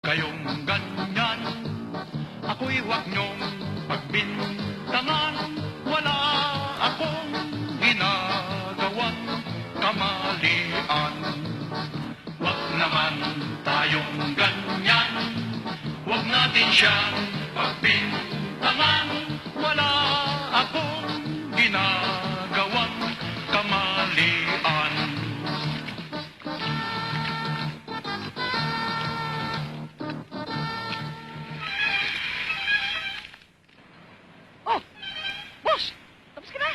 kayong ganyan. Ako'y huwag niyong pagbintangan. Wala akong ginagawang kamalian. Huwag naman tayong ganyan. Huwag natin siyang pagbintangan. Wala akong ginagawang kamalian. Oh! Boss! Tapos ka na?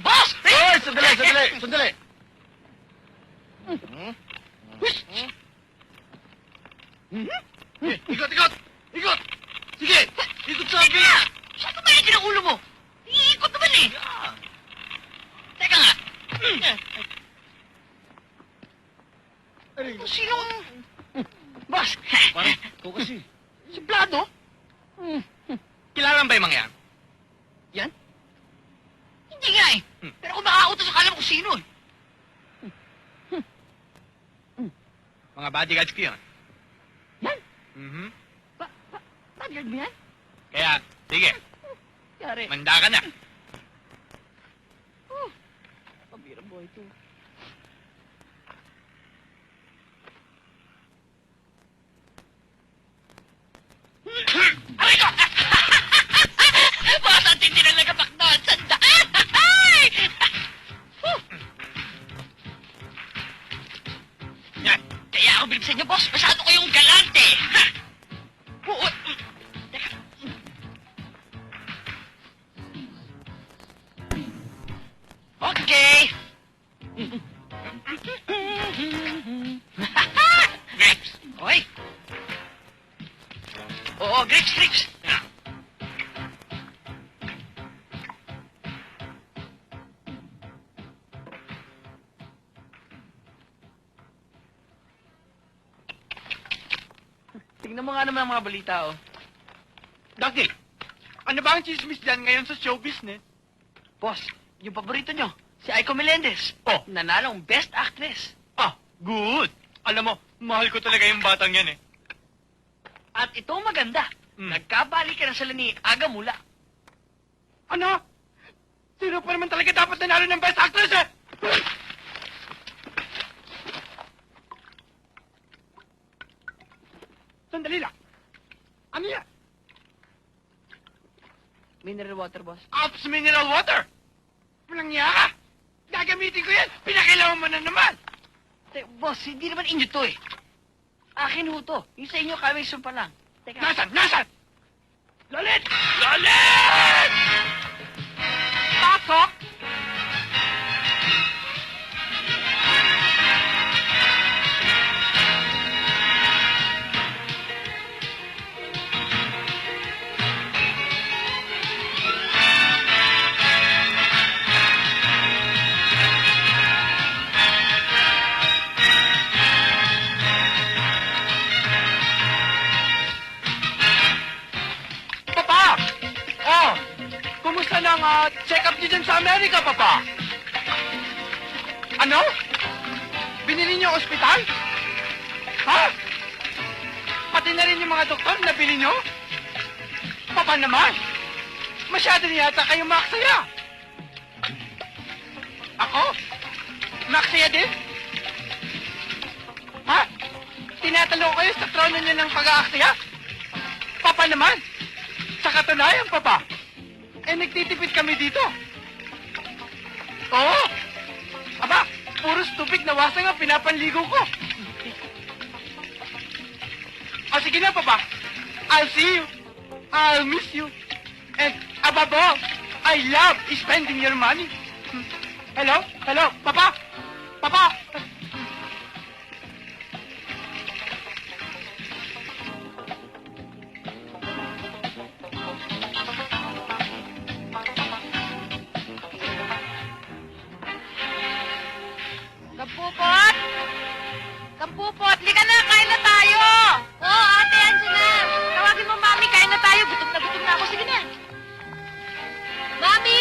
Boss! Hoy! Sandali! Ikot! Sige! Ikot sa akin! Teka! Saan ba yung ginaulo mo? Iikot naman eh! Teka nga! Sinong... Boss! Parang, ikaw kasi. Si Vlado? Kilala ba yung mga yan? Yan? Hindi nga eh. Pero kung makautos, akala mo kung sino eh. Mga bodyguards ko yun. Yan? Mhm. Bodyguard mo yan? Kaya, sige, Yari. manda ka na. Pabira boy ito. Aray ko! Boss, ang tindi na nagkapakdaan. Sanda! Ay! Yan. Kaya ako bilib sa inyo, boss. Masyado kayong galante. Ha? Oo. Teka. Okay. Grapes. Okay. Oo, grapes. Tingnan mo nga naman ang mga balita, oh. Dati, ano ba ang chismis dyan ngayon sa show business? Boss, yung paborito nyo, si Aiko Melendez. Oh. Nanalong Best Actress. Ah, good. Alam mo, mahal ko talaga yung batang yan eh. At ito maganda, nagkabali ka na sila ni Aga Mula. Ano? Sino pa naman talaga dapat nanalo ng best actress eh? Sandali lang. Ano yan? Mineral water, boss. Ops mineral water! Walang niya ka! Gagamitin ko yan! Pinakailangan mo na naman! Boss, hindi naman inyo to eh. Akin ho to. Yung sa inyo, kami sumpa lang. Teka. Nasaan? Lolit! Lolit! Pasok! Papa! Oh! Kumusta na ang check-up niyo dyan sa Amerika, Papa? Ano? Binili niyo ospital? Ha? Pati na rin yung mga doktor na bili niyo? Papa naman! Masyado na yata kayo maksaya! Ako? Maksaya din? Ha? Tinatalo ko kayo sa trono niyo ng pag-aaksaya? Papa naman! Sa katunayan, Papa, nagtitipid kami dito. Oo! Aba, puro stupid na wasang ang pinapanligo ko. O sige na, Papa. I'll see you. I'll miss you. And above all, I love spending your money. Hello? Papa? Papa? Kapupot! Kampupot, lika na, kain na tayo! Oo, ate, andyan na. Tawagin mo, Mami, kain na tayo. Gutom na ako. Sige na. Mami!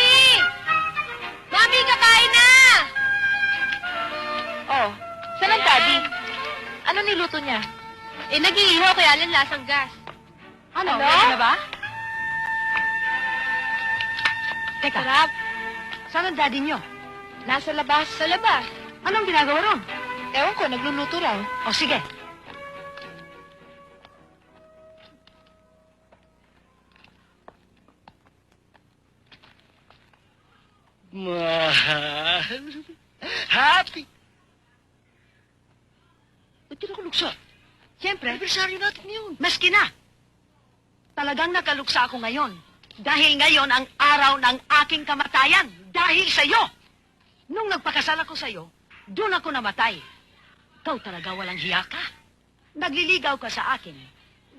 Mami, kakain na! Oh, saan ang daddy? Ano niluto niya? Nag-iihaw kaya lang lasang gas. Ano? Ano? Ready na ba? Teka, Sarap. saan ang daddy nyo? Nasa labas. Sa labas. Anong ginagawa ron? Ewan ko, nagluluto raw. O sige. Mahal. Happy. Ba't di nakaluksa? Siyempre, Anniversary natin yun. maski na. Talagang nakaluksa ako ngayon. Dahil ngayon ang araw ng aking kamatayan. Dahil sa'yo. Nung nagpakasal ako sa'yo, doon ako namatay. Ikaw talaga walang hiya ka. Nagliligaw ka sa akin.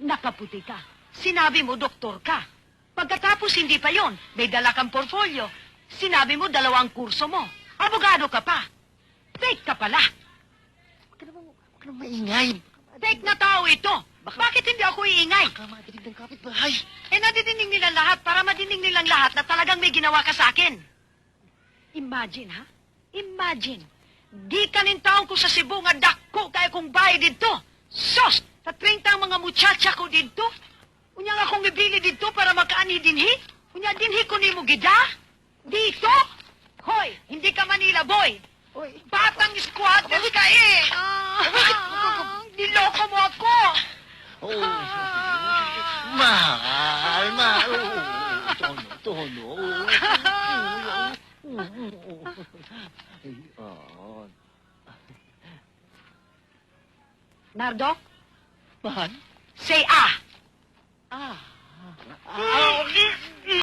Nakaputi ka. Sinabi mo doktor ka. Pagkatapos hindi pa yon, may dala kang portfolio. Sinabi mo 2 kurso mo. Abogado ka pa. Fake ka pala. Huwag ka naman maingay. Fake na tao ito. Bakit hindi ako iingay? Baka madinig ng kapitbahay. Nadidinig nila lahat para madinig nilang lahat na talagang may ginawa ka sa akin. Imagine, ha? Imagine. Di kanin taon ko sa Cebu nga dako kaya kong bahay dito. Sos! Sa 30 ang mga muchacha ko dito. Unya nga akong ibili dito para makaani dinhi. Unya dinhi ko ni mo gida. Dito? Hoy, hindi ka Manila boy. Oy. Batang squatters ka eh. Niloko mo ako. Oh. Mahal. Oh, tono. Ayan. Nardo, Mahal? say ah. Ah.